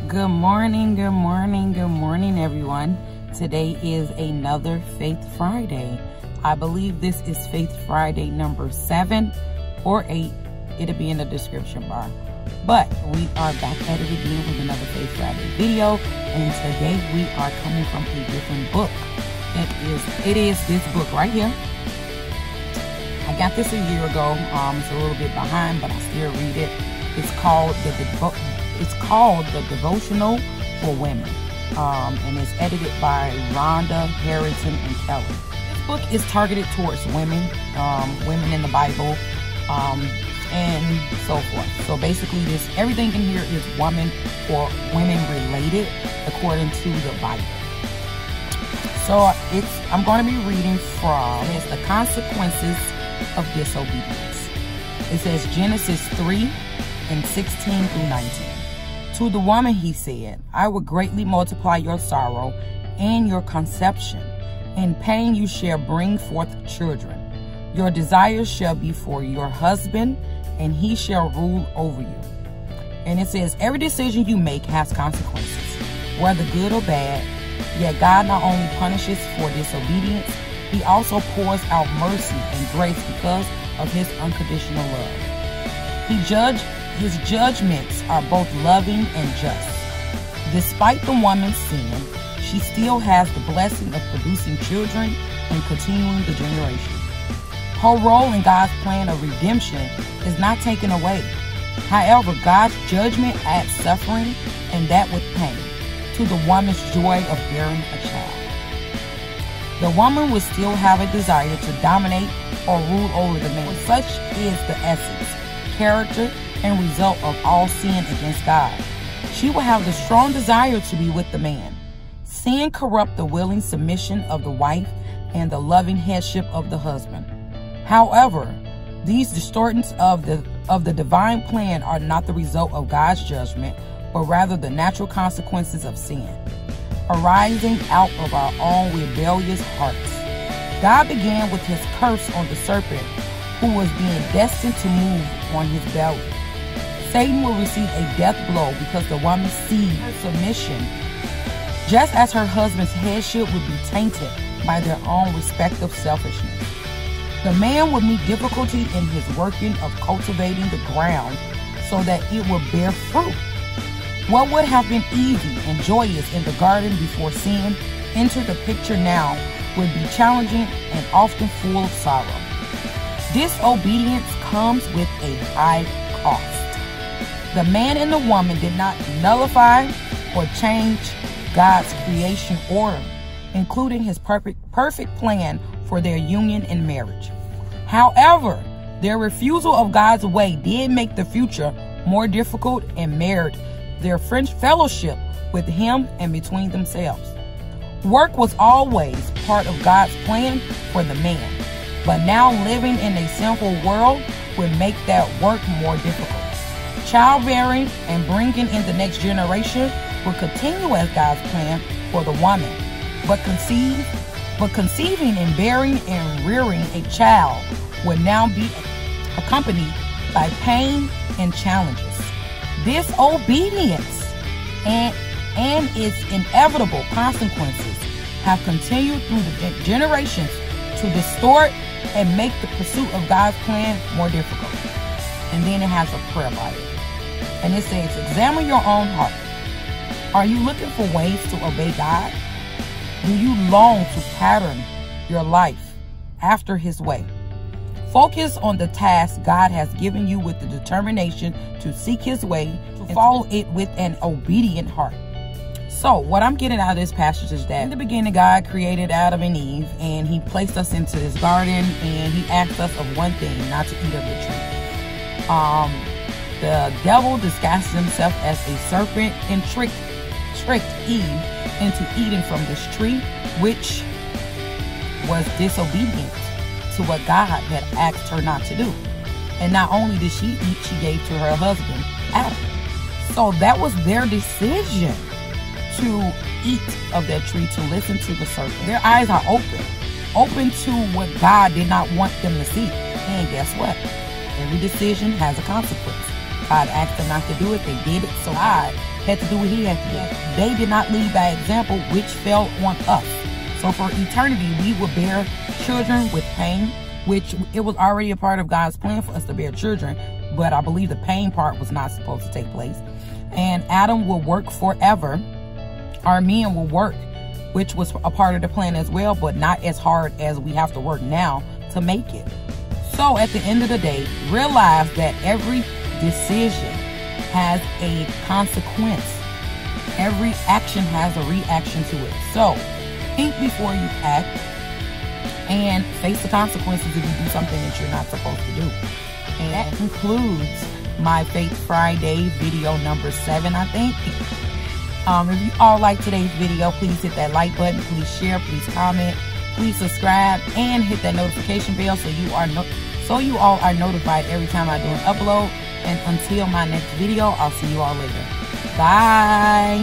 Good morning, good morning, good morning, everyone. Today is another Faith Friday. I believe this is Faith Friday number 7 or 8. It'll be in the description bar. But we are back at it again with another Faith Friday video. And today we are coming from a different book. It is this book right here. I got this a year ago. It's a little bit behind, but I still read it. It's called The Devotional for Women, and it's edited by Rhonda Harrington and Kelly. This book is targeted towards women, women in the Bible, and so forth. So basically, everything in here is woman or women related according to the Bible. So I'm going to be reading from The Consequences of Disobedience. It says Genesis 3 and 16 through 19. To the woman he said, I will greatly multiply your sorrow and your conception. In pain you shall bring forth children. Your desires shall be for your husband, and he shall rule over you. And it says, every decision you make has consequences, whether good or bad. Yet God not only punishes for disobedience, he also pours out mercy and grace because of his unconditional love. His judgments are both loving and just. Despite the woman's sin, she still has the blessing of producing children and continuing the generation. Her role in God's plan of redemption is not taken away. However, God's judgment adds suffering, and that with pain, to the woman's joy of bearing a child. The woman will still have a desire to dominate or rule over the man. Such is the essence, character, and result of all sin against God. She will have the strong desire to be with the man. Sin corrupts the willing submission of the wife and the loving headship of the husband. However, these distortions of the divine plan are not the result of God's judgment, but rather the natural consequences of sin, arising out of our own rebellious hearts. God began with his curse on the serpent, who was being destined to move on his belly. Satan will receive a death blow because the woman's seed, her submission, just as her husband's headship would be tainted by their own respective selfishness. The man would meet difficulty in his working of cultivating the ground so that it will bear fruit. What would have been easy and joyous in the garden before sin entered the picture now would be challenging and often full of sorrow. Disobedience comes with a high cost. The man and the woman did not nullify or change God's creation order, including his perfect plan for their union in marriage. However, their refusal of God's way did make the future more difficult and marred their fellowship with him and between themselves. Work was always part of God's plan for the man, but now living in a sinful world would make that work more difficult. Childbearing and bringing in the next generation will continue as God's plan for the woman, but conceiving and bearing and rearing a child will now be accompanied by pain and challenges. Disobedience and its inevitable consequences have continued through the generations to distort and make the pursuit of God's plan more difficult. And then it has a prayer Bible. And it says, examine your own heart. Are you looking for ways to obey God? Do you long to pattern your life after his way? Focus on the task God has given you with the determination to seek his way, to follow it with an obedient heart. So what I'm getting out of this passage is that in the beginning, God created Adam and Eve, and he placed us into this garden, and he asked us of one thing, not to eat of the tree. The devil disguised himself as a serpent and tricked Eve into eating from this tree, which was disobedient to what God had asked her not to do. And not only did she eat, she gave to her husband, Adam. So that was their decision to eat of that tree, to listen to the serpent. Their eyes are open to what God did not want them to see. And guess what? Every decision has a consequence. God asked them not to do it. They did it. So God had to do what he had to do. They did not lead by example, which fell on us. So for eternity, we will bear children with pain, which it was already a part of God's plan for us to bear children. But I believe the pain part was not supposed to take place. And Adam will work forever. Our men will work, which was a part of the plan as well, but not as hard as we have to work now to make it. So at the end of the day, realize that every decision has a consequence. Every action has a reaction to it. So think before you act and face the consequences if you do something that you're not supposed to do. And that concludes my Faith Friday video number 7, I think. If you all like today's video, please hit that like button, please share, please comment, please subscribe, and hit that notification bell so you all are notified every time I do an upload. And until my next video, I'll see you all later. Bye.